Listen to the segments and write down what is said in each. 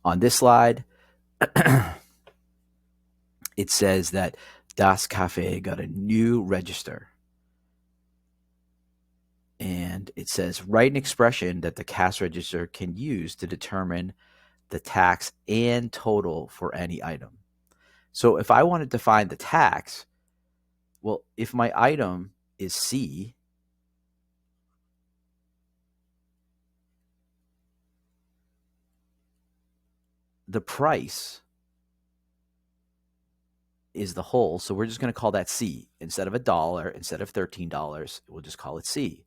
On this slide, it says that Das Cafe got a new register. And it says, write an expression that the cash register can use to determine the tax and total for any item. So if I wanted to find the tax, well, if my item is C, the price is the whole, so we're just going to call that C. Instead of $1, instead of $13, we'll just call it C.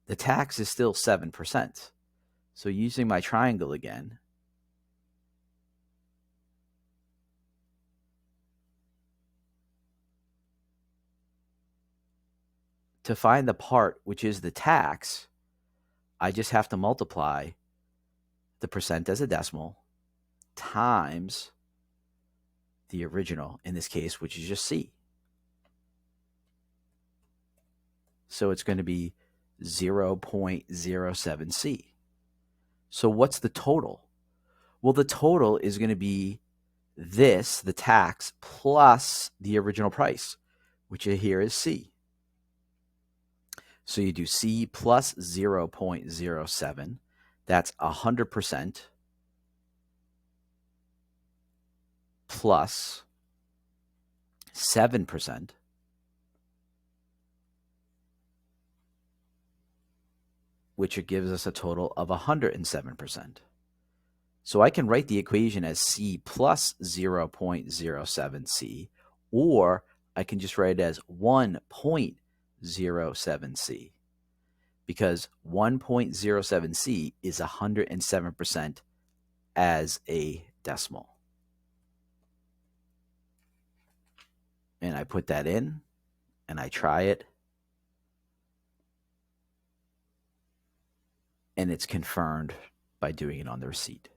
The tax is still 7%. So using my triangle again, to find the part which is the tax, I just have to multiply the percent as a decimal times the original, in this case, which is just C. So it's going to be 0.07C. So what's the total? Well, the total is going to be this, the tax, plus the original price, which here is C. So you do C plus 0.07. That's 100% plus 7%, which gives us a total of 107%. So I can write the equation as C plus 0.07C, or I can just write it as 1.07C, because 1.07C is 107% as a decimal. And I put that in, and I try it, and it's confirmed by doing it on the receipt.